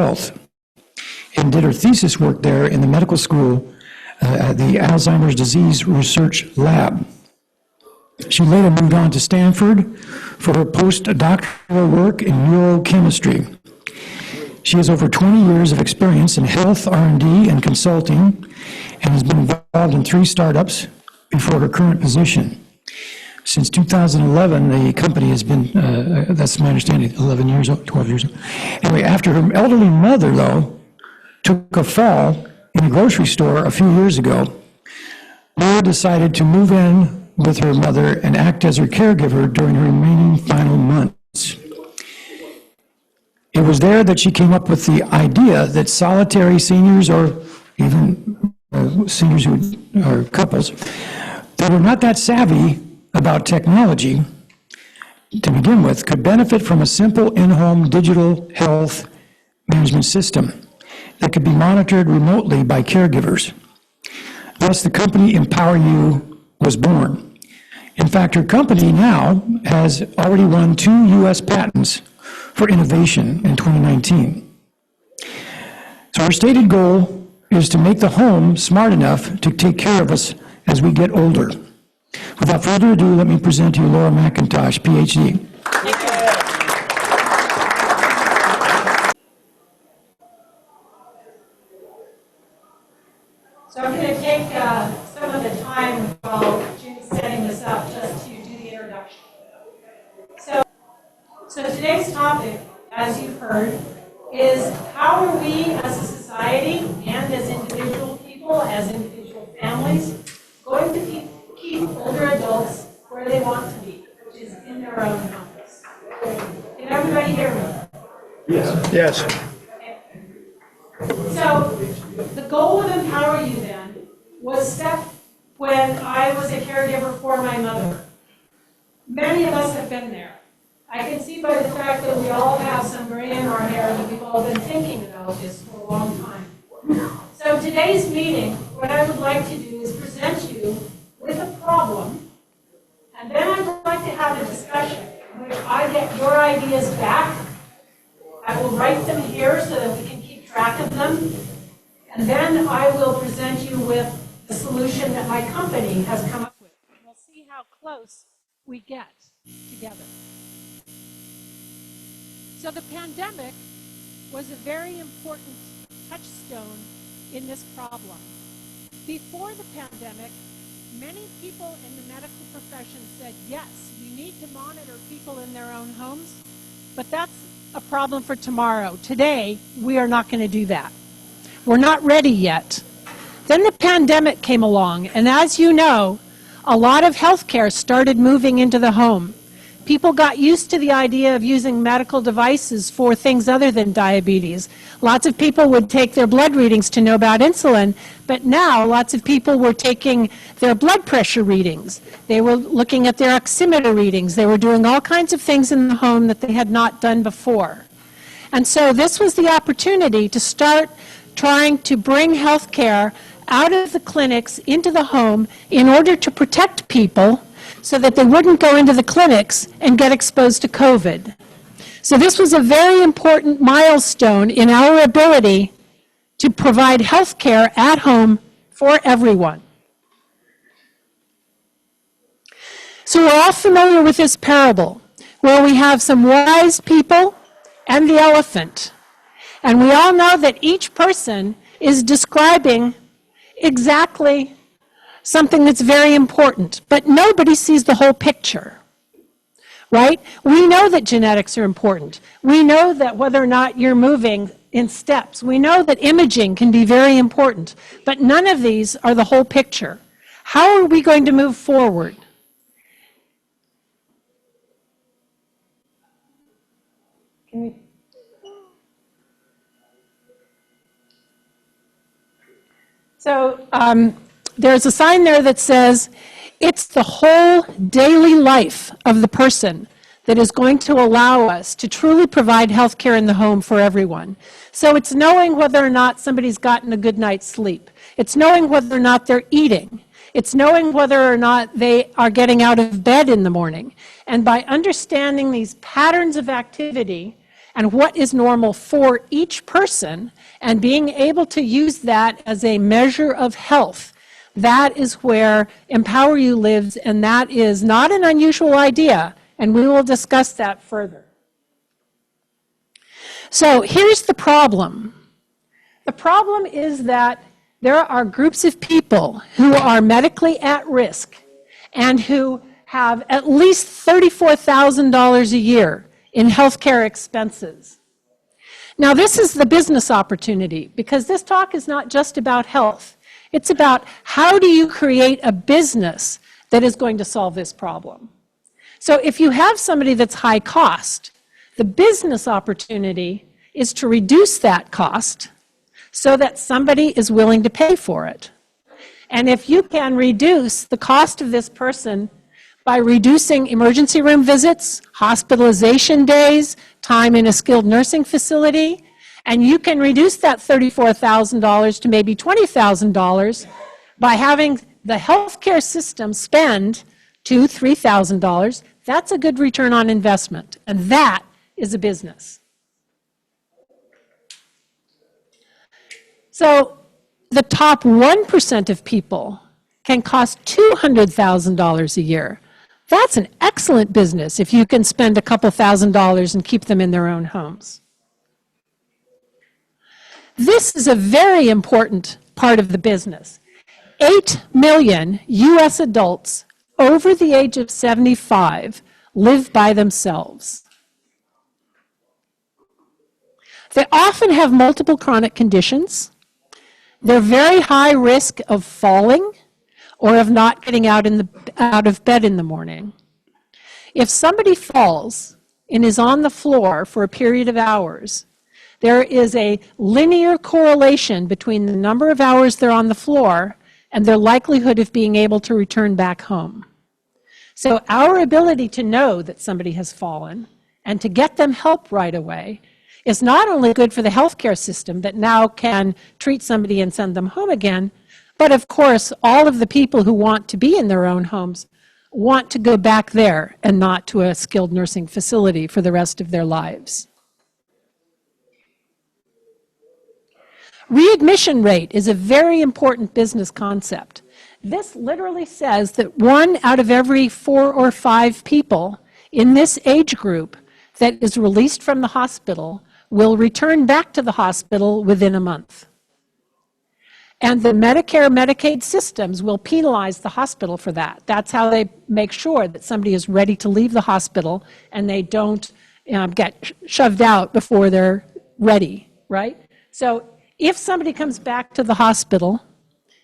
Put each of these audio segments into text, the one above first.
health and did her thesis work there in the medical school at the Alzheimer's Disease Research Lab. She later moved on to Stanford for her postdoctoral work in neurochemistry. She has over 20 years of experience in health R&D and consulting and has been involved in 3 startups before her current position. Since 2011, the company has been, that's my understanding, 11 years old, 12 years old. Anyway, after her elderly mother, though, took a fall in a grocery store a few years ago, Laura decided to move in with her mother and act as her caregiver during her remaining final months. It was there that she came up with the idea that solitary seniors, or even seniors who are couples, that were not that savvy about technology to begin with, could benefit from a simple in-home digital health management system that could be monitored remotely by caregivers. Thus, the company Empower You was born. In fact, her company now has already won 2 U.S. patents for innovation in 2019. So our stated goal is to make the home smart enough to take care of us as we get older. Without further ado, let me present to you Laura McIntosh, PhD. So I'm going to take some of the time while Jim's setting this up just to do the introduction. So today's topic, as you've heard, is how are we as a society and as individual people, as individual families, going to keep older adults where they want to be, which is in their own homes. Can everybody hear me? Yes. Yes. So the goal of Empower You then was set when I was a caregiver for my mother. Many of us have been there. I can see by the fact that we all have some gray in our hair that we've all been thinking about this for a long time. So today's meeting, what I would like to do is present you with a problem, and then I'd like to have a discussion in which I get your ideas back. I will write them here so that we can keep track of them, and then I will present you with the solution that my company has come up with. And we'll see how close we get together. So the pandemic was a very important touchstone in this problem. Before the pandemic, many people in the medical profession said, yes, we need to monitor people in their own homes, but that's a problem for tomorrow. Today, we are not going to do that. We're not ready yet. Then the pandemic came along, and as you know, a lot of healthcare started moving into the home. People got used to the idea of using medical devices for things other than diabetes. Lots of people would take their blood readings to know about insulin, but now lots of people were taking their blood pressure readings. They were looking at their oximeter readings. They were doing all kinds of things in the home that they had not done before. And so this was the opportunity to start trying to bring healthcare out of the clinics into the home in order to protect people so that they wouldn't go into the clinics and get exposed to COVID. So this was a very important milestone in our ability to provide health care at home for everyone. So we're all familiar with this parable where we have some wise people and the elephant. And we all know that each person is describing exactly something that's very important, but nobody sees the whole picture, right? We know that genetics are important. We know that whether or not you're moving in steps. We know that imaging can be very important, but none of these are the whole picture. How are we going to move forward? Can we? So, there's a sign there that says, it's the whole daily life of the person that is going to allow us to truly provide health care in the home for everyone. So it's knowing whether or not somebody's gotten a good night's sleep. It's knowing whether or not they're eating. It's knowing whether or not they are getting out of bed in the morning. And by understanding these patterns of activity and what is normal for each person, and being able to use that as a measure of health. That is where Empower You lives, and that is not an unusual idea, and we will discuss that further. So here's the problem. The problem is that there are groups of people who are medically at risk and who have at least $34,000 a year in healthcare expenses. Now, this is the business opportunity, because this talk is not just about health. It's about how do you create a business that is going to solve this problem. So if you have somebody that's high cost, the business opportunity is to reduce that cost so that somebody is willing to pay for it. And if you can reduce the cost of this person by reducing emergency room visits, hospitalization days, time in a skilled nursing facility, and you can reduce that $34,000 to maybe $20,000 by having the healthcare system spend $2,000, $3,000, that's a good return on investment, and that is a business. So the top 1% of people can cost $200,000 a year. That's an excellent business if you can spend a couple $1,000s and keep them in their own homes. This is a very important part of the business. 8 million US adults over the age of 75 live by themselves. They often have multiple chronic conditions. They're very high risk of falling or of not getting out of bed in the morning. If somebody falls and is on the floor for a period of hours, there is a linear correlation between the number of hours they're on the floor and their likelihood of being able to return back home. So our ability to know that somebody has fallen and to get them help right away is not only good for the healthcare system that now can treat somebody and send them home again, but of course, all of the people who want to be in their own homes want to go back there and not to a skilled nursing facility for the rest of their lives. Readmission rate is a very important business concept. This literally says that 1 out of every 4 or 5 people in this age group that is released from the hospital will return back to the hospital within a month. And the Medicare, Medicaid systems will penalize the hospital for that. That's how they make sure that somebody is ready to leave the hospital and they don't get shoved out before they're ready, right? So if somebody comes back to the hospital,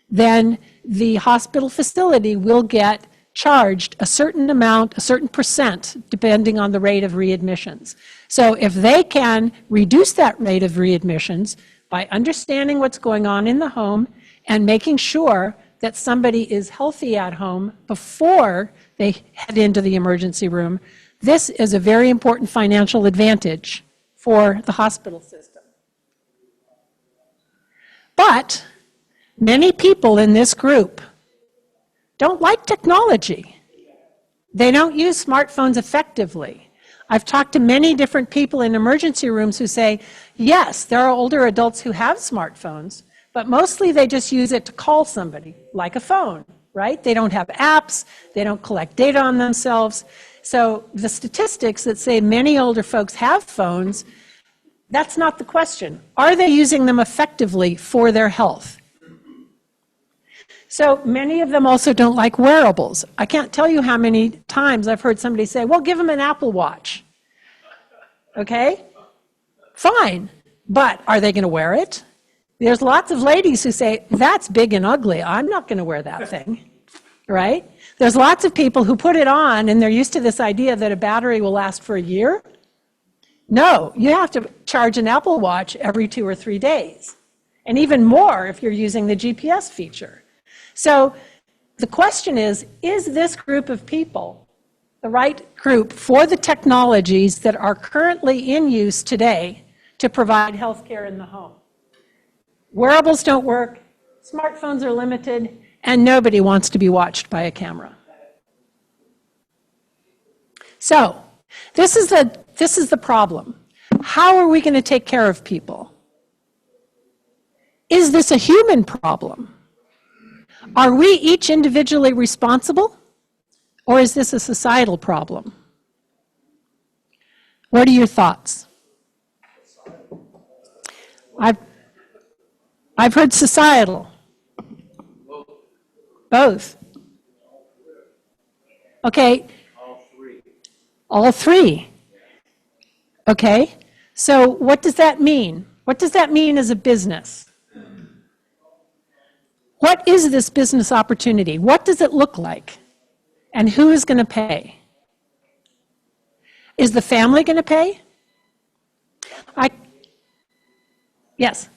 then the hospital facility will get charged a certain amount, a certain percent, depending on the rate of readmissions. So if they can reduce that rate of readmissions by understanding what's going on in the home and making sure that somebody is healthy at home before they head into the emergency room, this is a very important financial advantage for the hospital system. But many people in this group don't like technology. They don't use smartphones effectively. I've talked to many different people in emergency rooms who say, yes, there are older adults who have smartphones, but mostly they just use it to call somebody, like a phone, right? They don't have apps, they don't collect data on themselves. So the statistics that say many older folks have phones, that's not the question. Are they using them effectively for their health? So many of them also don't like wearables. I can't tell you how many times I've heard somebody say, well, give them an Apple Watch. Okay? Fine. But are they going to wear it? There's lots of ladies who say, that's big and ugly. I'm not going to wear that thing. Right? There's lots of people who put it on and they're used to this idea that a battery will last for a year. No, you have to charge an Apple Watch every 2 or 3 days. And even more if you're using the GPS feature. So the question is this group of people the right group for the technologies that are currently in use today to provide health care in the home? Wearables don't work, smartphones are limited, and nobody wants to be watched by a camera. So this is the problem. how are we going to take care of people? Is this a human problem? Are we each individually responsible? Or is this a societal problem? What are your thoughts? I've heard societal. Both. Okay. All three. Okay. So what does that mean? What does that mean as a business? What is this business opportunity? What does it look like? And who is going to pay? Is the family going to pay? Yes.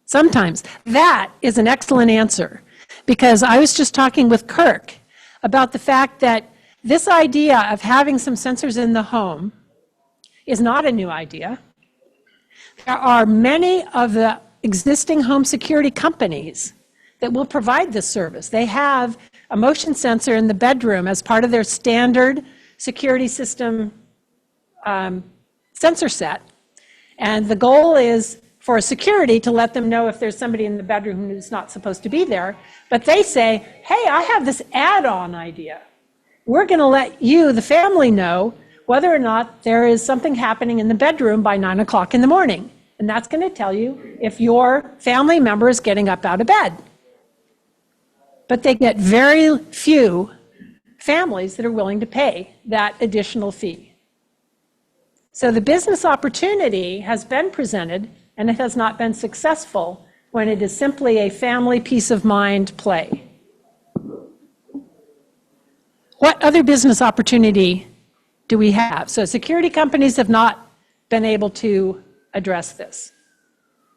Sometimes. That is an excellent answer, because I was just talking with Kirk about the fact that this idea of having some sensors in the home is not a new idea. There are many of the existing home security companies that will provide this service. They have a motion sensor in the bedroom as part of their standard security system sensor set. And the goal is for security to let them know if there's somebody in the bedroom who's not supposed to be there. But they say, hey, I have this add-on idea. We're going to let you, the family, know whether or not there is something happening in the bedroom by 9 o'clock in the morning. And that's going to tell you if your family member is getting up out of bed. But they get very few families that are willing to pay that additional fee. So the business opportunity has been presented, and it has not been successful when it is simply a family peace of mind play. What other business opportunity do we have? So security companies have not been able to address this.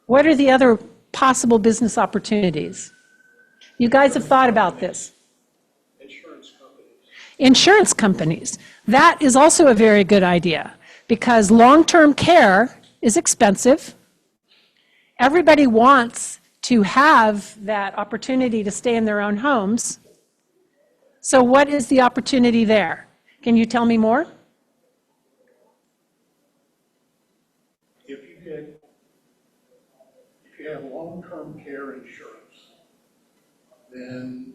What are the other possible business opportunities? You guys have thought about this. Insurance companies. Insurance companies. That is also a very good idea, because long-term care is expensive. Everybody wants to have that opportunity to stay in their own homes. So what is the opportunity there? Can you tell me more? If you have long-term care insurance, then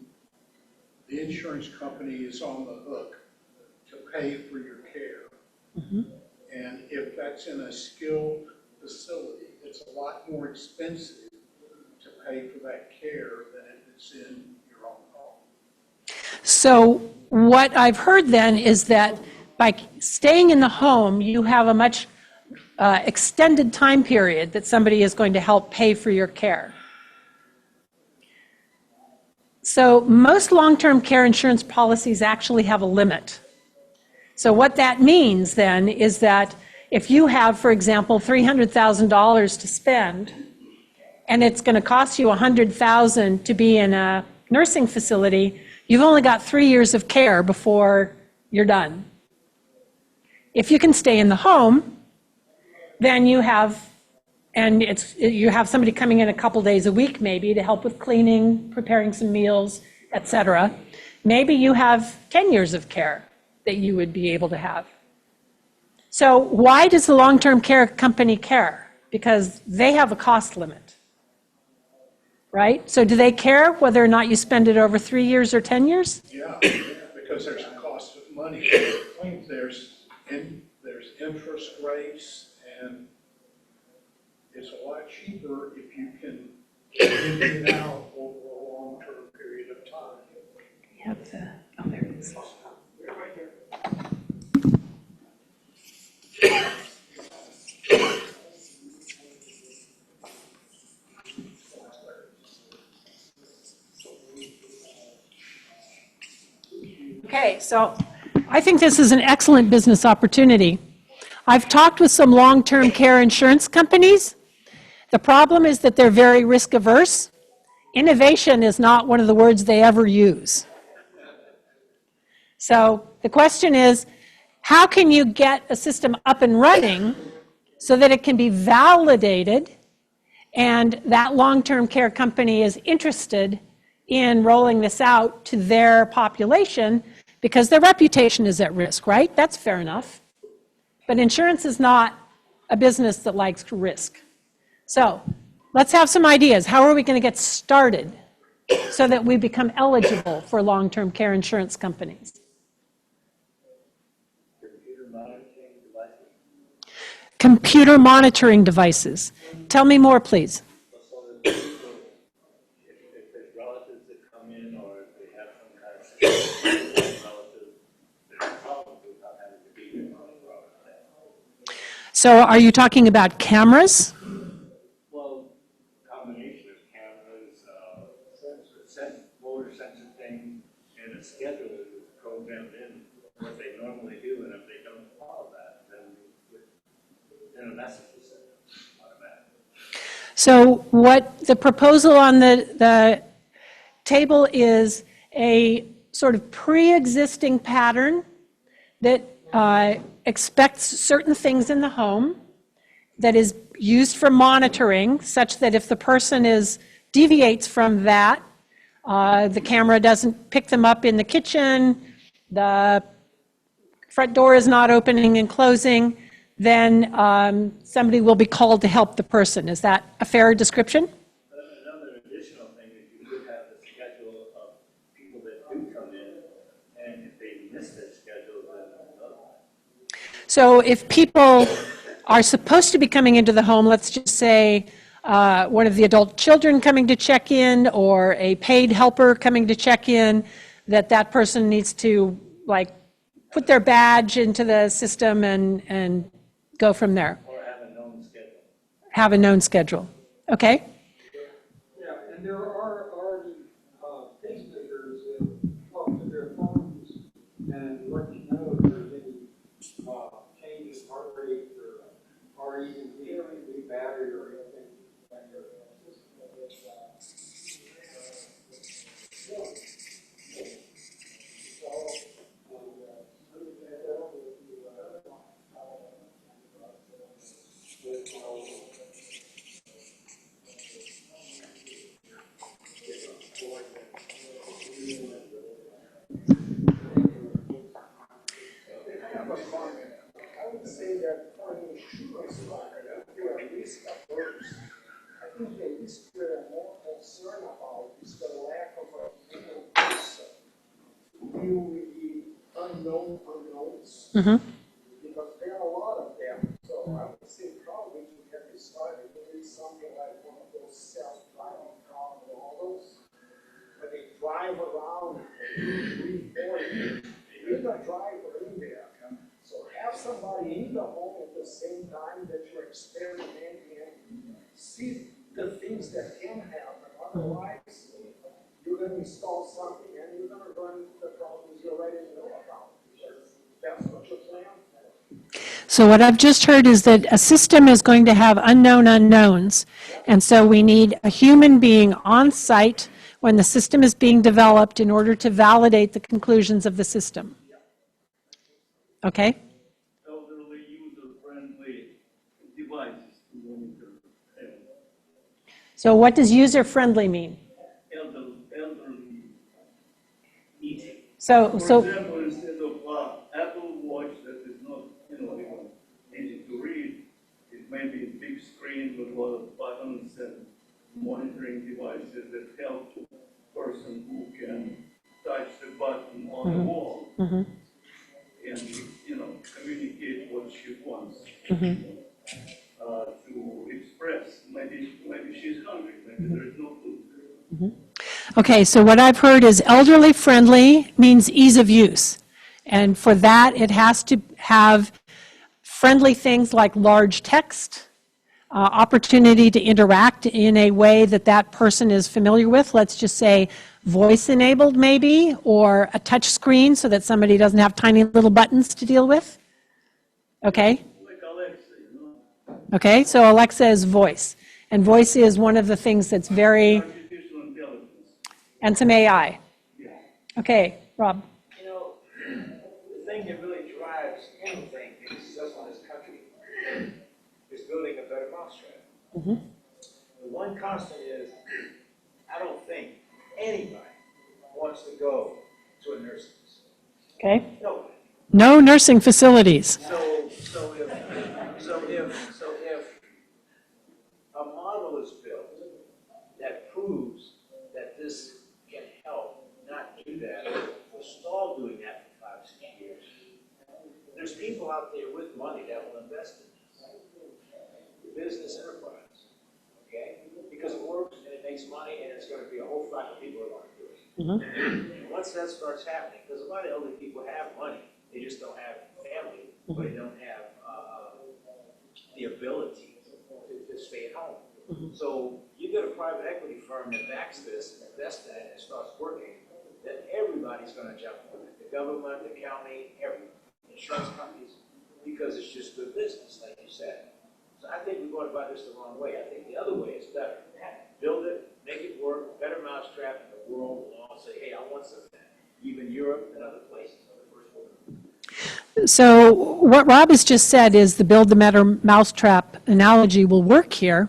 the insurance company is on the hook to pay for your care. Mm-hmm. And if that's in a skilled facility, it's a lot more expensive to pay for that care than if it's in your own home. So what I've heard then is that by staying in the home, you have a much extended time period that somebody is going to help pay for your care. So most long-term care insurance policies actually have a limit. So what that means then is that if you have, for example, $300,000 to spend, and it's going to cost you $100,000 to be in a nursing facility, you've only got 3 years of care before you're done. If you can stay in the home, then you have somebody coming in a couple days a week maybe to help with cleaning, preparing some meals, etc. Maybe you have 10 years of care that you would be able to have. So why does the long-term care company care? Because they have a cost limit, right? So do they care whether or not you spend it over 3 years or 10 years? Yeah, because there's a cost of money. There's interest rates, and it's a lot cheaper if you can get it out over a long-term period of time. You have the, oh, there it is. Okay, so I think this is an excellent business opportunity. I've talked with some long-term care insurance companies. The problem is that they're very risk averse. Innovation is not one of the words they ever use. So the question is, how can you get a system up and running so that it can be validated and that long-term care company is interested in rolling this out to their population because their reputation is at risk, right? That's fair enough. But insurance is not a business that likes risk. So let's have some ideas. How are we going to get started so that we become eligible for long-term care insurance companies? Computer monitoring devices. Tell me more, please. So that people, if there's relatives that come in, or if they have some kind of situation, relative, there's problems with not having to be there. So are you talking about cameras? Well, combination of cameras, motor sensor thing, and a schedule that is programmed in what they normally do, and if they don't follow that, then a message is sent automatically. So what the proposal on the table is a sort of pre-existing pattern that expects certain things in the home, that is used for monitoring, such that if the person deviates from that, the camera doesn't pick them up in the kitchen, the front door is not opening and closing, then somebody will be called to help the person. Is that a fair description? Another additional thing is you could have the schedule of people that do come in, and if they miss their schedule, then another one. So if people are supposed to be coming into the home, let's just say one of the adult children coming to check in, or a paid helper coming to check in, that person needs to put their badge into the system and go from there. Or have a known schedule. Have a known schedule. Okay? Yeah, and there are already pacemakers that talk to their phones and let you know if there's any change in heart rate or even the battery or anything like that. I would say that for an insurance market, they are risk averse. I think the risk we're more concerned about is the lack of a human person to deal with the unknown unknowns. Because there are a lot of them. So I would say probably to get this started, there is something like one of those self-driving car models where they drive around reporting with a driver in there. So have somebody in the home at the same time that you're experimenting and see the things that can happen. Otherwise, you're going to install something and you're going to run into the problems you already know about. Because that's what you plan for. So what I've just heard is that a system is going to have unknown unknowns. And so we need a human being on site when the system is being developed in order to validate the conclusions of the system. Okay? Elderly user-friendly devices to monitor health. So what does user-friendly mean? Elderly eating. So For example, instead of Apple Watch that is not, even easy to read, it may be a big screen with a lot of buttons and monitoring devices that help the person who can touch the button on the wall and communicate what she wants to express. Maybe she's hungry. Maybe there is no food. Okay, so what I've heard is elderly friendly means ease of use. And for that, it has to have friendly things like large text, opportunity to interact in a way that that person is familiar with. Let's just say voice-enabled maybe, or a touch screen so that somebody doesn't have tiny little buttons to deal with. Okay? Like Alexa, Okay, so Alexa is voice. And voice is one of the things that's very, artificial intelligence. and some AI. Okay, Rob. The thing that really drives anything in this country is building a better mousetrap. The one constant is, I don't think anybody wants to go to a nursing facility. Okay. Nobody. No nursing facilities. So was built that proves that this can help not do that or stall doing that for 5, 6 years. There's people out there with money that will invest in this. Business enterprise, okay? Because it works and it makes money and it's going to be a whole flock of people who are going to do it. And once that starts happening, because a lot of elderly people have money, they just don't have family, or they don't have the ability to stay at home. So you get a private equity firm that backs this and invests in it and starts working, then everybody's going to jump on it. The government, the county, everyone, insurance companies, because it's just good business, like you said. So I think we're going about this the wrong way. I think the other way is better. Build it, make it work, better mousetrap, and the world will all say, hey, I want some of that. Even Europe and other places, other first world. So what Rob has just said is the build the better mousetrap analogy will work here.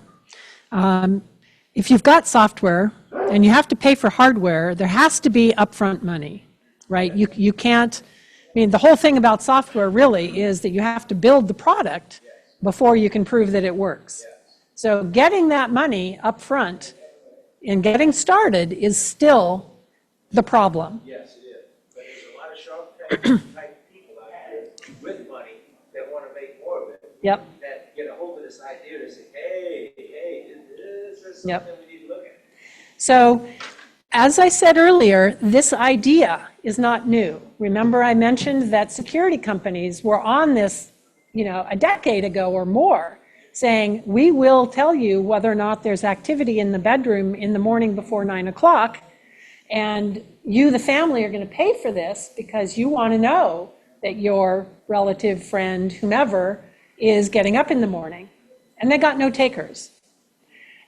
If you've got software and you have to pay for hardware, there has to be upfront money, right? You can't, I mean, the whole thing about software really is that you have to build the product before you can prove that it works. So getting that money up front and getting started is still the problem. Yes, it is. But there's a lot of sharp type people out there with money that want to make more of it. Yep. That get a hold of this idea to say, hey, this is something we need to look at. So, as I said earlier, this idea is not new. Remember I mentioned that security companies were on this, a decade ago or more, saying, we will tell you whether or not there's activity in the bedroom in the morning before 9 o'clock, and you, the family, are going to pay for this because you want to know that your relative, friend, whomever, is getting up in the morning. And they got no takers.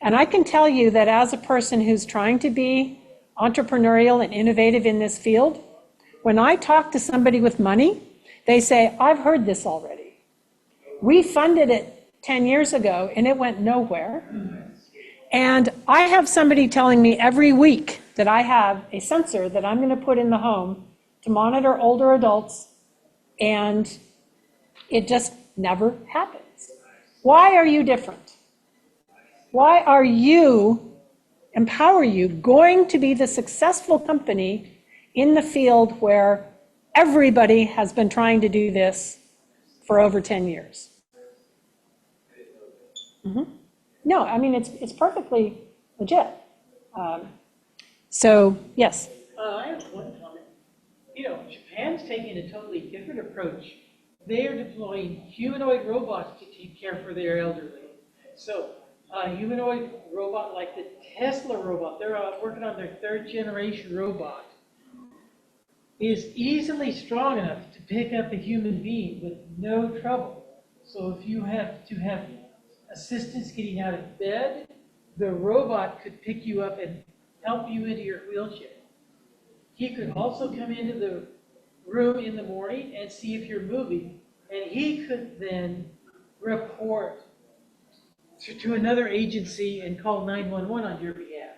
And I can tell you that as a person who's trying to be entrepreneurial and innovative in this field, when I talk to somebody with money, they say, I've heard this already. We funded it 10 years ago and it went nowhere. And I have somebody telling me every week that I have a sensor that I'm going to put in the home to monitor older adults, and it just never happens. Why are you different? Why are you, empower you, going to be the successful company in the field where everybody has been trying to do this for over 10 years? No, I mean, it's perfectly legit. So, yes. I have one comment. Japan's taking a totally different approach. They are deploying humanoid robots to take care for their elderly. So, a humanoid robot like the Tesla robot, they're working on their 3rd generation robot, is easily strong enough to pick up a human being with no trouble. So if you have to have assistance getting out of bed, the robot could pick you up and help you into your wheelchair. He could also come into the room in the morning and see if you're moving, and he could then report to another agency and call 911 on your behalf.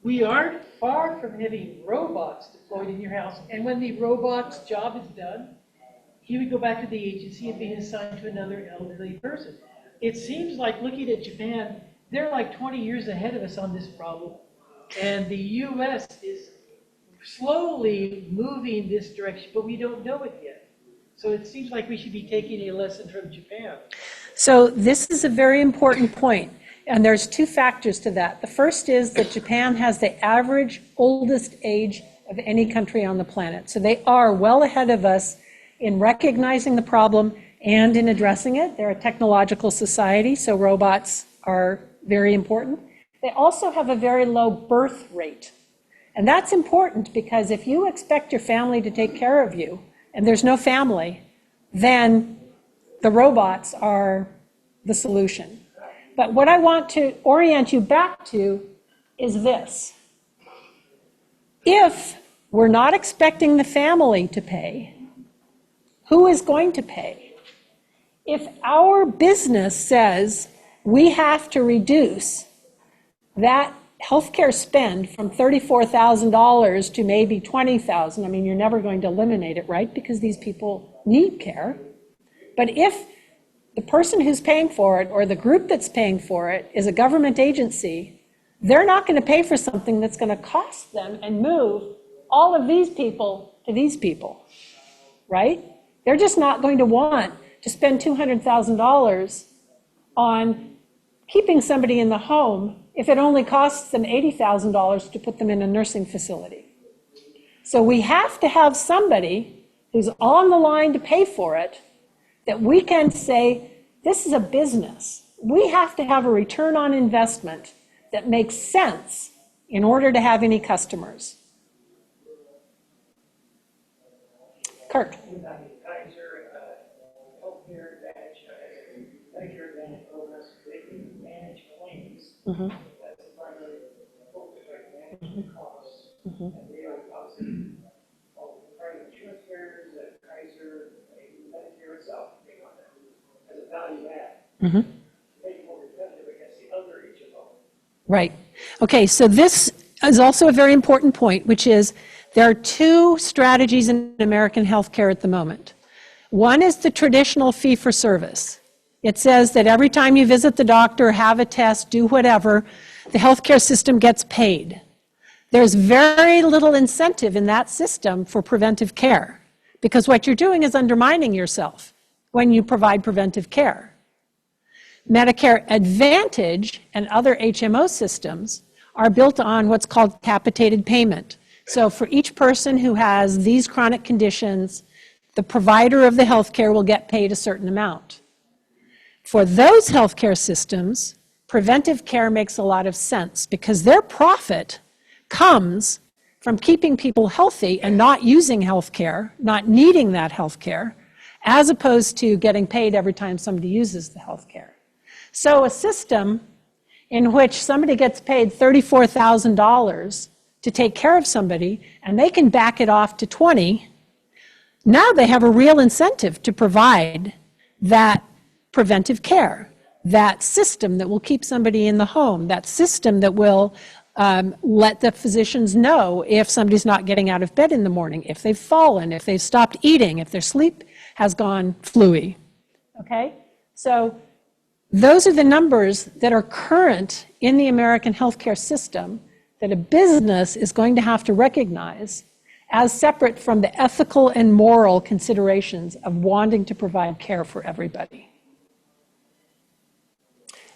We aren't far from having robots deployed in your house, and when the robot's job is done, he would go back to the agency and be assigned to another elderly person. It seems like, looking at Japan, they're like 20 years ahead of us on this problem, and the US is slowly moving this direction, but we don't know it yet. So it seems like we should be taking a lesson from Japan. So this is a very important point, and there's 2 factors to that. The first is that Japan has the average oldest age of any country on the planet. So they are well ahead of us in recognizing the problem and in addressing it. They're a technological society, so robots are very important. They also have a very low birth rate. And that's important because if you expect your family to take care of you and there's no family, then the robots are the solution. But what I want to orient you back to is this. If we're not expecting the family to pay, who is going to pay? If our business says we have to reduce that healthcare spend from $34,000 to maybe $20,000, I mean, you're never going to eliminate it, right? Because these people need care. But if the person who's paying for it or the group that's paying for it is a government agency, they're not going to pay for something that's going to cost them and move all of these people to these people, right? They're just not going to want to spend $200,000 on keeping somebody in the home if it only costs them $80,000 to put them in a nursing facility. So we have to have somebody who's on the line to pay for it that we can say, this is a business. We have to have a return on investment that makes sense in order to have any customers. Kirk. Kaiser, Healthcare Advantage, Medicare Advantage programs, they can manage claims. That's the primary focus, right? Managing costs. And they are obviously all the private insurance carriers, Kaiser, Medicare itself, take on that as a value add. Make more competitive against the other HMO. Right. Okay, so this is also a very important point, which is there are two strategies in American healthcare at the moment. One is the traditional fee-for-service. It says that every time you visit the doctor, have a test, do whatever, the healthcare system gets paid. There's very little incentive in that system for preventive care, because what you're doing is undermining yourself when you provide preventive care. Medicare Advantage and other HMO systems are built on what's called capitated payment. So for each person who has these chronic conditions, the provider of the healthcare will get paid a certain amount. For those healthcare systems, preventive care makes a lot of sense because their profit comes from keeping people healthy and not using healthcare, not needing that healthcare, as opposed to getting paid every time somebody uses the healthcare. So a system in which somebody gets paid $34,000 to take care of somebody and they can back it off to 20, now they have a real incentive to provide that preventive care, that system that will keep somebody in the home, that system that will let the physicians know if somebody's not getting out of bed in the morning, if they've fallen, if they've stopped eating, if their sleep has gone fluey. Okay? So those are the numbers that are current in the American healthcare system that a business is going to have to recognize as separate from the ethical and moral considerations of wanting to provide care for everybody.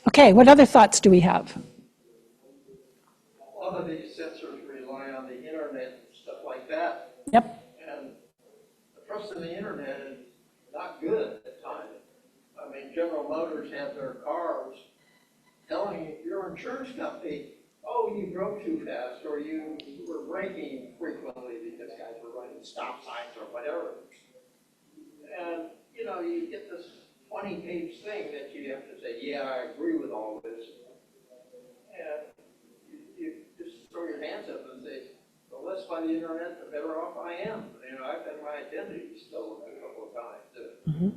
Okay, what other thoughts do we have? A lot of these sensors rely on the internet and stuff like that. Yep. And the trust in the internet is not good at times. I mean, General Motors have their cars telling your insurance company, oh, you drove too fast, or you were braking frequently because guys were running stop signs or whatever. And, you know, you get this 20-page thing that you have to say, yeah, I agree with all this. And you just throw your hands up and say, the less by the internet, the better off I am. You know, I've had my identity stolen a couple of times.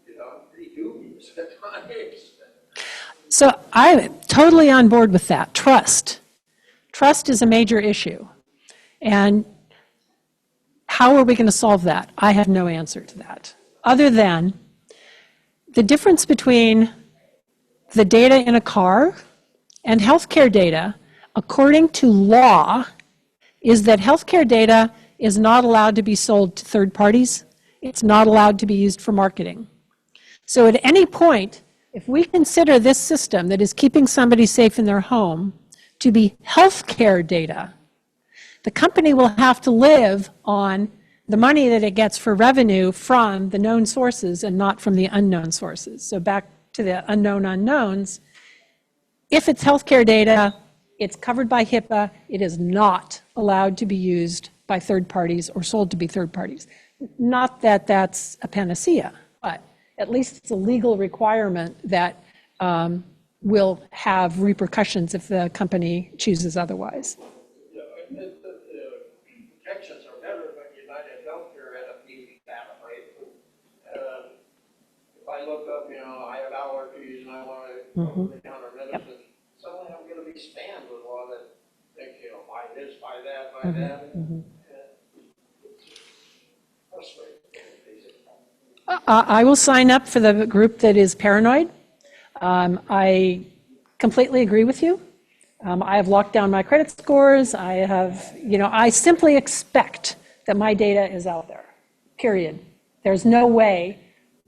You know, I'm pretty dubious at times. So I'm totally on board with that. Trust. Trust is a major issue. And how are we going to solve that? I have no answer to that, other than the difference between the data in a car and healthcare data, according to law, is that healthcare data is not allowed to be sold to third parties. It's not allowed to be used for marketing. So at any point, if we consider this system that is keeping somebody safe in their home to be healthcare data, the company will have to live on the money that it gets for revenue from the known sources and not from the unknown sources. So back to the unknown unknowns, if it's healthcare data, it's covered by HIPAA, it is not allowed to be used by third parties or sold to be third parties. Not that that's a panacea, but at least it's a legal requirement that will have repercussions if the company chooses otherwise. Yeah, the protections are better when United Healthcare had a PV panel, right? If I look up, you know, I have allergies and I want to over-the-counter medicine, suddenly I'm going to be spammed with a lot of things, you know, buy this, buy that, buy that. And it's frustrating, basically. I will sign up for the group that is paranoid. I completely agree with you. I have locked down my credit scores. I have, I simply expect that my data is out there, period. There's no way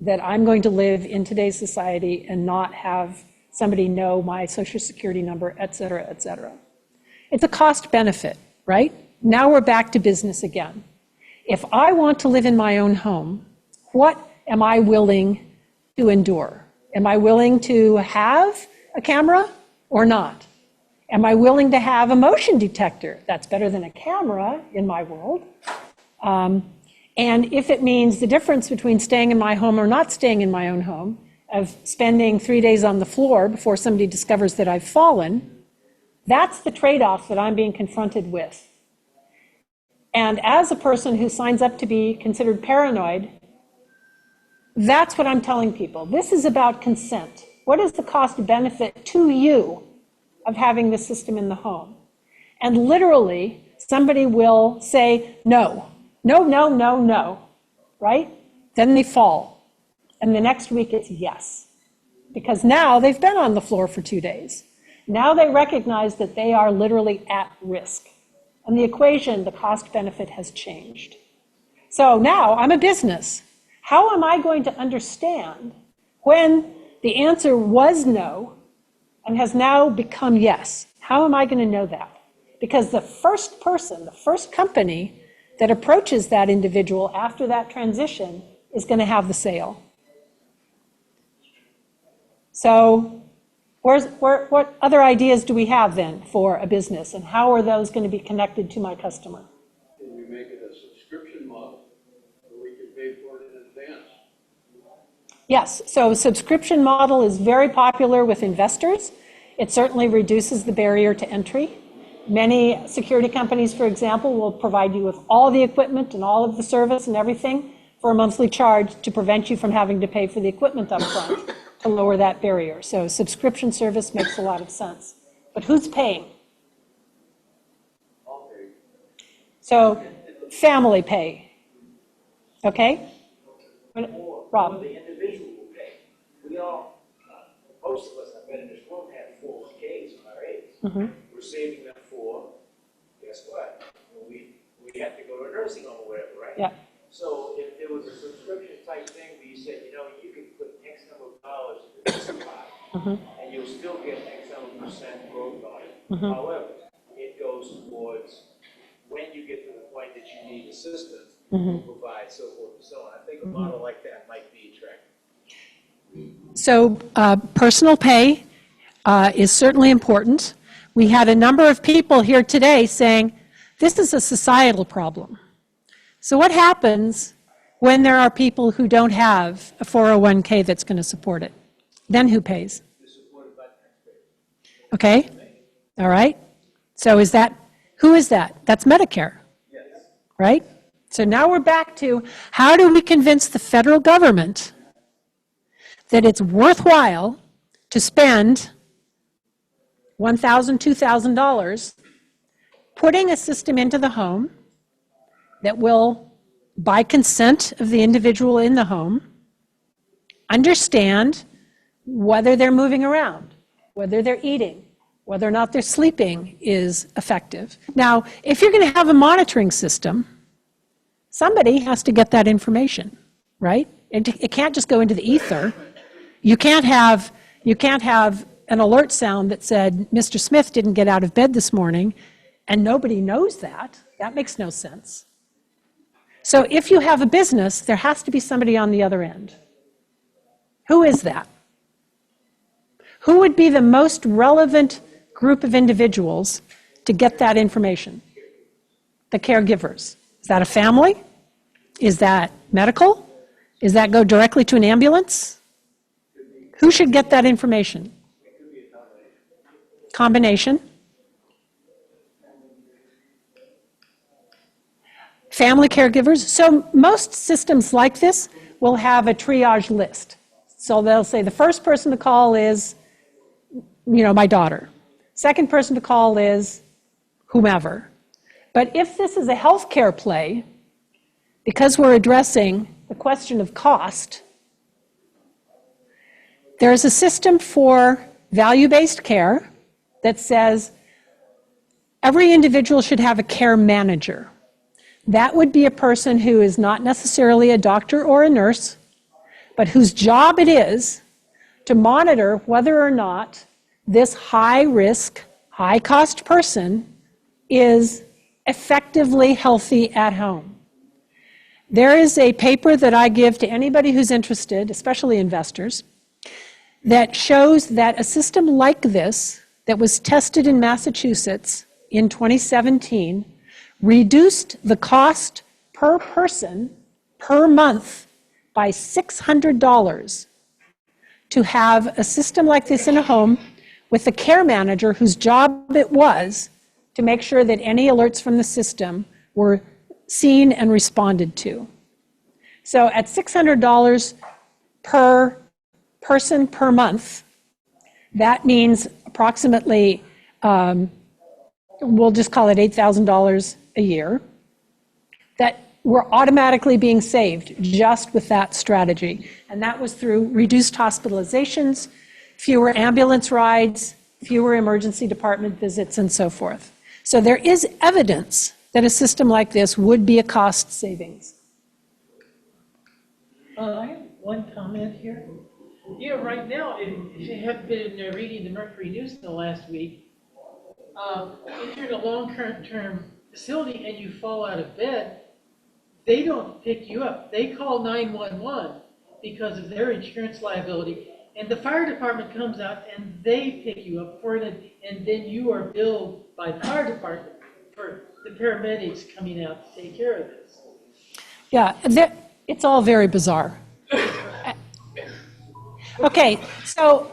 that I'm going to live in today's society and not have somebody know my social security number, et cetera, et cetera. It's a cost benefit, right? Now we're back to business again. If I want to live in my own home, what am I willing to endure? Am I willing to have a camera or not? Am I willing to have a motion detector? That's better than a camera in my world. And if it means the difference between staying in my home or not staying in my own home, of spending 3 days on the floor before somebody discovers that I've fallen, that's the trade-off that I'm being confronted with. And as a person who signs up to be considered paranoid, that's what I'm telling people. This is about consent. What is the cost benefit to you of having the system in the home? And literally, somebody will say, no, no, no, no, no, right? Then they fall. And the next week it's yes. Because now they've been on the floor for 2 days. Now they recognize that they are literally at risk. And the equation, the cost benefit has changed. So now I'm a business. How am I going to understand when the answer was no and has now become yes? How am I going to know that? Because the first person, the first company that approaches that individual after that transition is going to have the sale. So what other ideas do we have then for a business, and how are those going to be connected to my customer? Can we make it a subscription model where we can pay for it in advance? Yes, so a subscription model is very popular with investors. It certainly reduces the barrier to entry. Many security companies, for example, will provide you with all the equipment and all of the service and everything for a monthly charge to prevent you from having to pay for the equipment up front to lower that barrier. So subscription service makes a lot of sense. But who's paying? So family pay. Okay? Rob? The individual will pay. We all, most of us that have been in this room have 401ks in our age. Mm-hmm. We're saving them for, guess what? We have to go to a nursing home or whatever, right? Yeah. So if there was a subscription type thing where you said, you can put X number of dollars into this pot, and you'll still get X number of % growth on it. However, it goes towards when you get to the point that you need assistance, to provide so forth and so on. I think a model like that might be attractive. So personal pay is certainly important. We had a number of people here today saying, this is a societal problem. So what happens when there are people who don't have a 401k that's going to support it? Then who pays? Okay, all right. So who is that? That's Medicare, right? So now we're back to, how do we convince the federal government that it's worthwhile to spend $1,000, $2,000 putting a system into the home that will, by consent of the individual in the home, understand whether they're moving around, whether they're eating, whether or not they're sleeping is effective. Now, if you're going to have a monitoring system, somebody has to get that information, right? It can't just go into the ether. You can't have an alert sound that said, Mr. Smith didn't get out of bed this morning, and nobody knows that. That makes no sense. So if you have a business, there has to be somebody on the other end. Who is that? Who would be the most relevant group of individuals to get that information? The caregivers. Is that a family? Is that medical? Does that go directly to an ambulance? Who should get that information? Combination. Family caregivers. So most systems like this will have a triage list. So they'll say the first person to call is, my daughter. Second person to call is whomever. But if this is a healthcare play, because we're addressing the question of cost There's a system for value-based care that says every individual should have a care manager. That would be a person who is not necessarily a doctor or a nurse, but whose job it is to monitor whether or not this high-risk, high-cost person is effectively healthy at home. There is a paper that I give to anybody who's interested, especially investors, that shows that a system like this, that was tested in Massachusetts in 2017, reduced the cost per person per month by $600 to have a system like this in a home with a care manager whose job it was to make sure that any alerts from the system were seen and responded to. So at $600 per person per month, that means approximately, we'll just call it $8,000 a year, that were automatically being saved just with that strategy. And that was through reduced hospitalizations, fewer ambulance rides, fewer emergency department visits, and so forth. So there is evidence that a system like this would be a cost savings. I have one comment here. You know, right now, if you have been reading the Mercury News in the last week, if you're in a long-term facility and you fall out of bed, they don't pick you up. They call 911 because of their insurance liability, and the fire department comes out and they pick you up for it, and then you are billed by the fire department for the paramedics coming out to take care of this. Yeah, it's all very bizarre. Okay, so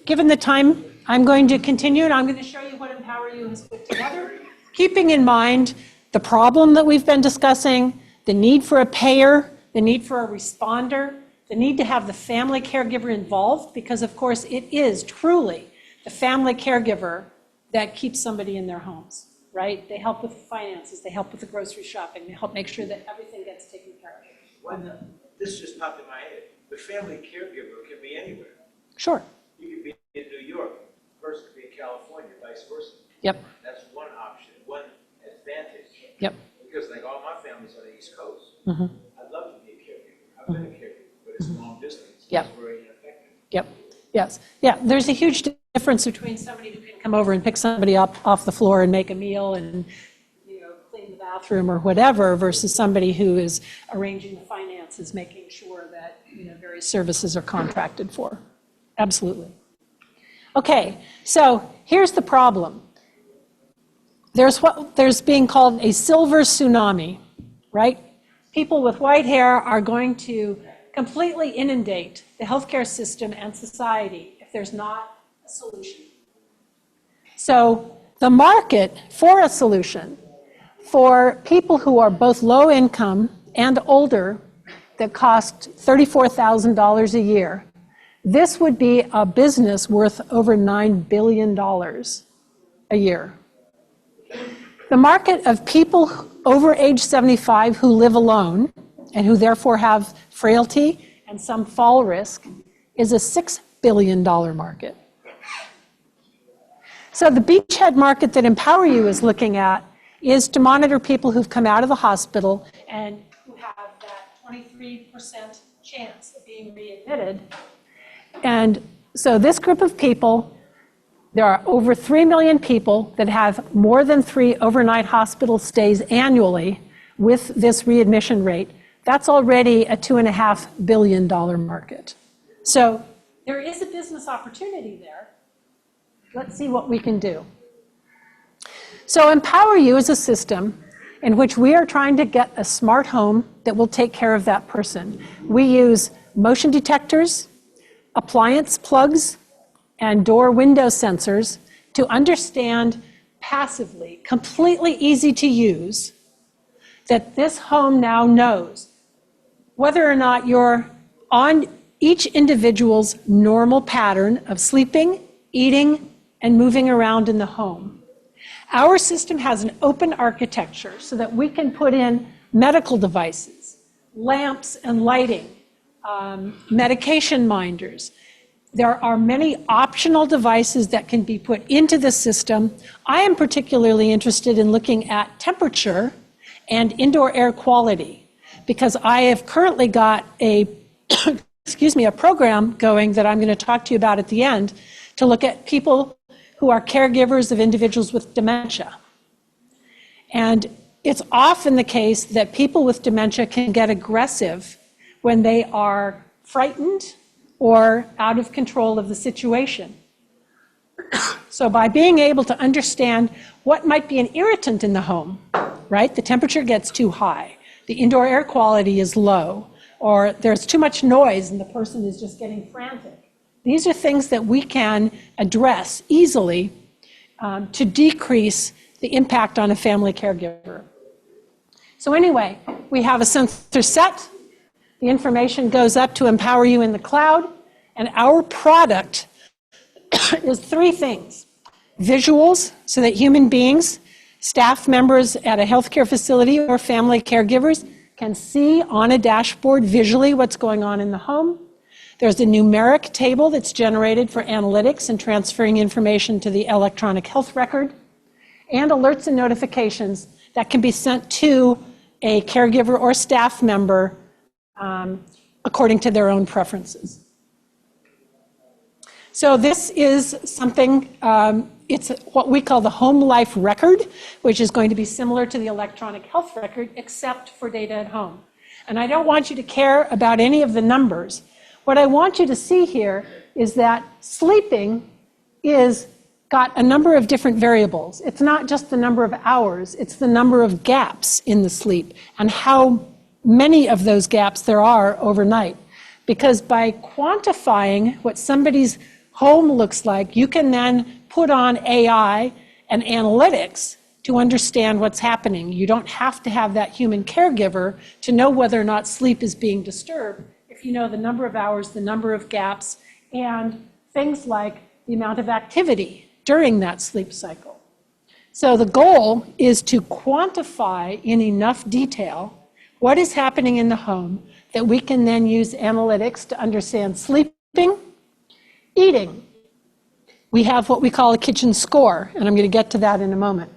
given the time, I'm going to continue, and I'm going to show you what Empower You has put together, keeping in mind the problem that we've been discussing, the need for a payer, the need for a responder, the need to have the family caregiver involved, because of course it is truly the family caregiver that keeps somebody in their homes, right? They help with finances, they help with the grocery shopping, they help make sure that everything gets taken care of. This just popped in my head. The family caregiver can be anywhere. Sure. You could be in New York, the person could be in California, vice versa. Yep. That's one option, one advantage. Yep. Because like all my family's on the East Coast. Mm-hmm. I'd love to be a caregiver. I've been a caregiver, but it's long distance. Yep. It's very ineffective. Yep. Yes. Yeah. There's a huge difference between somebody who can come over and pick somebody up off the floor and make a meal and clean the bathroom or whatever, versus somebody who is arranging the finances, making sure that various services are contracted for. Absolutely. Okay. So here's the problem. There's being called a silver tsunami, right? People with white hair are going to completely inundate the healthcare system and society if there's not a solution. So the market for a solution for people who are both low income and older that cost $34,000 a year, this would be a business worth over $9 billion a year. The market of people over age 75 who live alone and who therefore have frailty and some fall risk is a $6 billion market. So the beachhead market that Empower You is looking at is to monitor people who've come out of the hospital and who have that 23% chance of being readmitted. And so this group of people, there are over 3 million people that have more than 3 overnight hospital stays annually with this readmission rate. That's already a $2.5 billion market. So there is a business opportunity there. Let's see what we can do. So Empower You is a system in which we are trying to get a smart home that will take care of that person. We use motion detectors, appliance plugs, and door window sensors to understand passively, completely easy to use, that this home now knows whether or not you're on each individual's normal pattern of sleeping, eating, and moving around in the home. Our system has an open architecture so that we can put in medical devices, lamps and lighting, medication minders, There are many optional devices that can be put into the system. I am particularly interested in looking at temperature and indoor air quality, because I have currently got a, excuse me, a program going that I'm going to talk to you about at the end to look at people who are caregivers of individuals with dementia. And it's often the case that people with dementia can get aggressive when they are frightened or out of control of the situation. So by being able to understand what might be an irritant in the home, right? The temperature gets too high, the indoor air quality is low, or there's too much noise and the person is just getting frantic. These are things that we can address easily to decrease the impact on a family caregiver. So anyway, we have a sensor set. The information goes up to empower you in the cloud, and our product is three things. Visuals, so that human beings, staff members at a healthcare facility or family caregivers can see on a dashboard visually what's going on in the home. There's a numeric table that's generated for analytics and transferring information to the electronic health record, and alerts and notifications that can be sent to a caregiver or staff member according to their own preferences. So this is something, it's what we call the home life record, which is going to be similar to the electronic health record, except for data at home. And I don't want you to care about any of the numbers. What I want you to see here is that sleeping is got a number of different variables. It's not just the number of hours, it's the number of gaps in the sleep and how many of those gaps there are overnight. Because by quantifying what somebody's home looks like, you can then put on AI and analytics to understand what's happening. You don't have to have that human caregiver to know whether or not sleep is being disturbed if you know the number of hours, the number of gaps, and things like the amount of activity during that sleep cycle. So the goal is to quantify in enough detail what is happening in the home that we can then use analytics to understand sleeping, eating. We have what we call a kitchen score, and I'm going to get to that in a moment.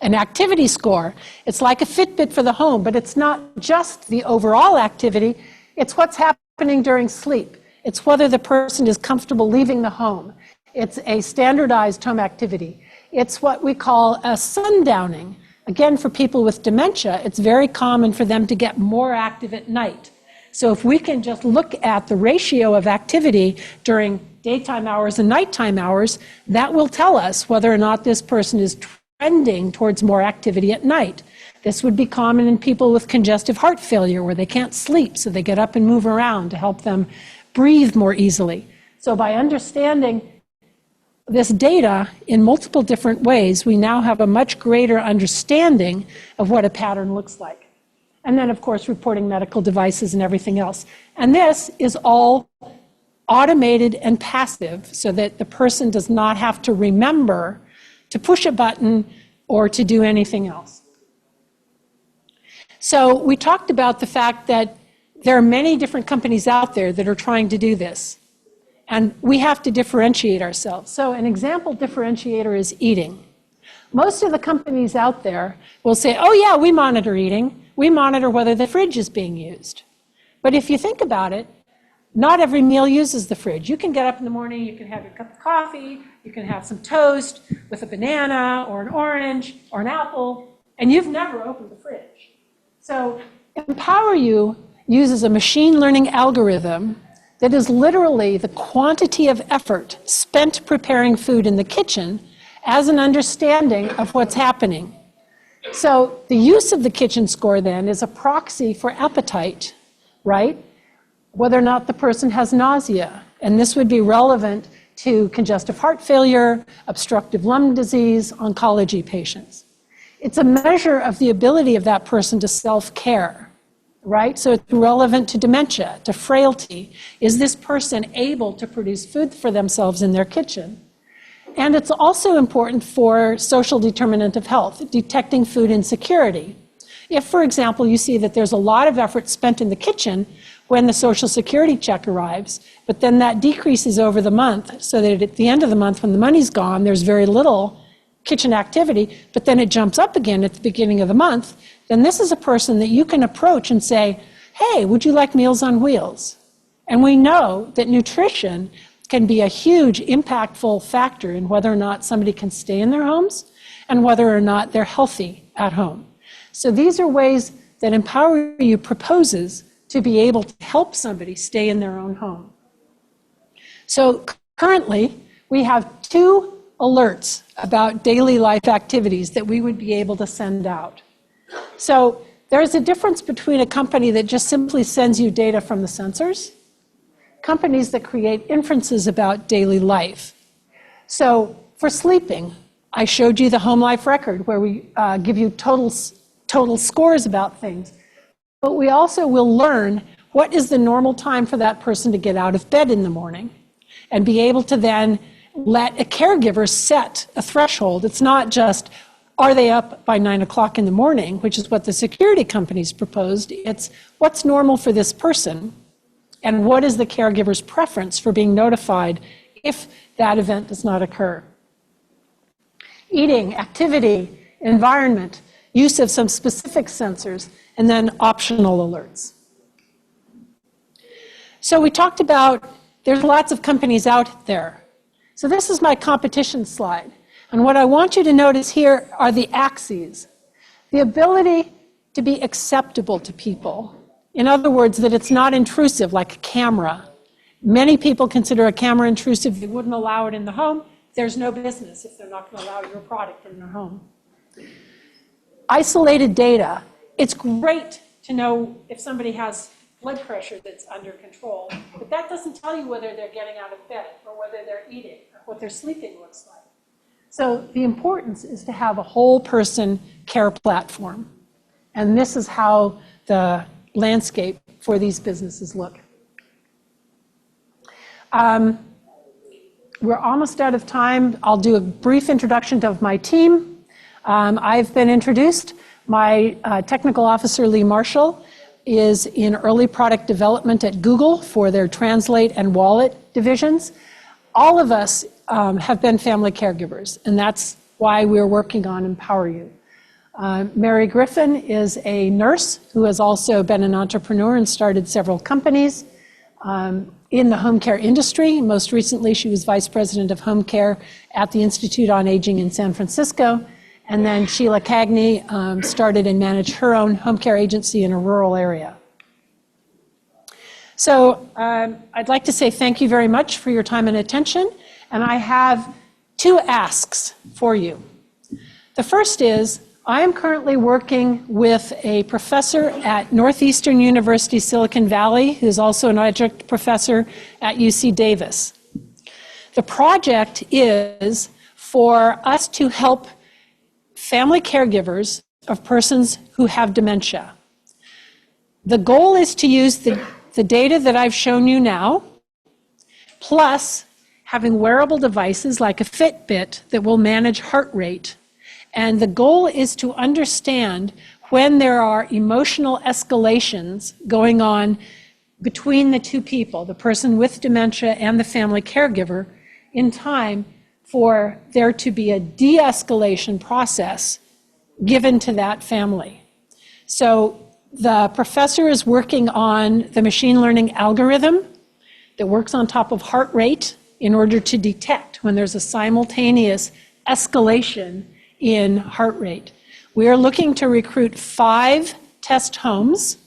An activity score, it's like a Fitbit for the home, but it's not just the overall activity, it's what's happening during sleep. It's whether the person is comfortable leaving the home. It's a standardized home activity. It's what we call a sundowning. Again, for people with dementia, it's very common for them to get more active at night. So if we can just look at the ratio of activity during daytime hours and nighttime hours, that will tell us whether or not this person is trending towards more activity at night. This would be common in people with congestive heart failure where they can't sleep, so they get up and move around to help them breathe more easily. So by understanding this data in multiple different ways, we now have a much greater understanding of what a pattern looks like. And then, of course, reporting medical devices and everything else. And this is all automated and passive so that the person does not have to remember to push a button or to do anything else. So we talked about the fact that there are many different companies out there that are trying to do this. And we have to differentiate ourselves. So an example differentiator is eating. Most of the companies out there will say, oh yeah, we monitor eating. We monitor whether the fridge is being used. But if you think about it, not every meal uses the fridge. You can get up in the morning, you can have your cup of coffee, you can have some toast with a banana or an orange or an apple, and you've never opened the fridge. So Empower You uses a machine learning algorithm that is literally the quantity of effort spent preparing food in the kitchen as an understanding of what's happening. So the use of the kitchen score then is a proxy for appetite, right? Whether or not the person has nausea. And this would be relevant to congestive heart failure, obstructive lung disease, oncology patients. It's a measure of the ability of that person to self-care, right? So it's relevant to dementia, to frailty. Is this person able to produce food for themselves in their kitchen? And it's also important for social determinant of health, detecting food insecurity. If, for example, you see that there's a lot of effort spent in the kitchen, when the Social Security check arrives, but then that decreases over the month so that at the end of the month when the money's gone, there's very little kitchen activity, but then it jumps up again at the beginning of the month, then this is a person that you can approach and say, hey, would you like Meals on Wheels? And we know that nutrition can be a huge impactful factor in whether or not somebody can stay in their homes and whether or not they're healthy at home. So these are ways that Empower You proposes to be able to help somebody stay in their own home. So currently, we have 2 alerts about daily life activities that we would be able to send out. So there's a difference between a company that just simply sends you data from the sensors, companies that create inferences about daily life. So for sleeping, I showed you the home life record where we give you total scores about things. But we also will learn what is the normal time for that person to get out of bed in the morning and be able to then let a caregiver set a threshold. It's not just, are they up by 9 o'clock in the morning, which is what the security companies proposed. It's what's normal for this person and what is the caregiver's preference for being notified if that event does not occur. Eating, activity, environment, use of some specific sensors, and then optional alerts. So we talked about there's lots of companies out there. So this is my competition slide. And what I want you to notice here are the axes. The ability to be acceptable to people. In other words, that it's not intrusive like a camera. Many people consider a camera intrusive. They wouldn't allow it in the home. There's no business if they're not going to allow your product in their home. Isolated data. It's great to know if somebody has blood pressure that's under control, but that doesn't tell you whether they're getting out of bed or whether they're eating or what their sleeping looks like. So the importance is to have a whole person care platform. And this is how the landscape for these businesses look. We're almost out of time. I'll do a brief introduction of my team. I've been introduced. My technical officer, Lee Marshall, is in early product development at Google for their Translate and Wallet divisions. All of us have been family caregivers, and that's why we're working on Empower You. Mary Griffin is a nurse who has also been an entrepreneur and started several companies in the home care industry. Most recently, she was vice president of home care at the Institute on Aging in San Francisco. And then Sheila Cagney started and managed her own home care agency in a rural area. So I'd like to say thank you very much for your time and attention. And I have 2 asks for you. The first is, I am currently working with a professor at Northeastern University, Silicon Valley, who's also an adjunct professor at UC Davis. The project is for us to help family caregivers of persons who have dementia. The goal is to use the data that I've shown you now, plus having wearable devices like a Fitbit that will manage heart rate. And the goal is to understand when there are emotional escalations going on between the 2 people, the person with dementia and the family caregiver, in time for there to be a de-escalation process given to that family. So the professor is working on the machine learning algorithm that works on top of heart rate in order to detect when there's a simultaneous escalation in heart rate. We are looking to recruit 5 test homes,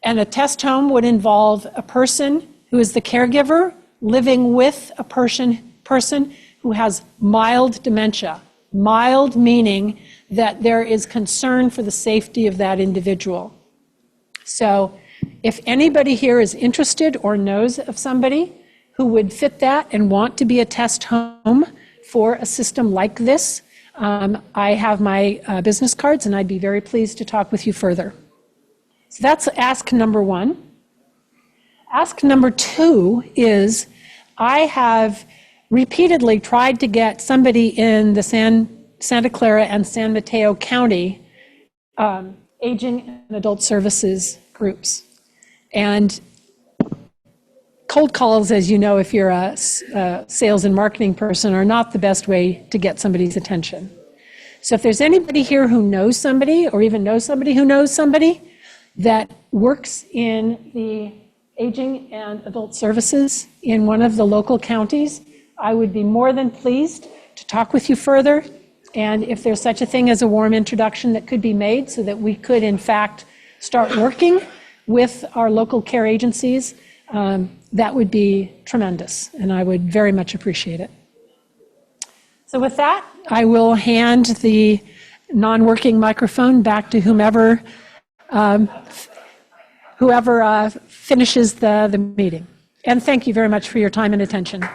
and a test home would involve a person who is the caregiver living with a person who has mild dementia. Mild meaning that there is concern for the safety of that individual. So if anybody here is interested or knows of somebody who would fit that and want to be a test home for a system like this, I have my business cards and I'd be very pleased to talk with you further. So that's ask number 1. Ask number 2 is, I have repeatedly tried to get somebody in the Santa Clara and San Mateo County aging and adult services groups. And cold calls, as you know, if you're a sales and marketing person, are not the best way to get somebody's attention. So if there's anybody here who knows somebody, or even knows somebody who knows somebody that works in the aging and adult services in one of the local counties, I would be more than pleased to talk with you further. And if there's such a thing as a warm introduction that could be made so that we could, in fact, start working with our local care agencies, that would be tremendous, and I would very much appreciate it. So with that, I will hand the non-working microphone back to whomever finishes the meeting. And thank you very much for your time and attention.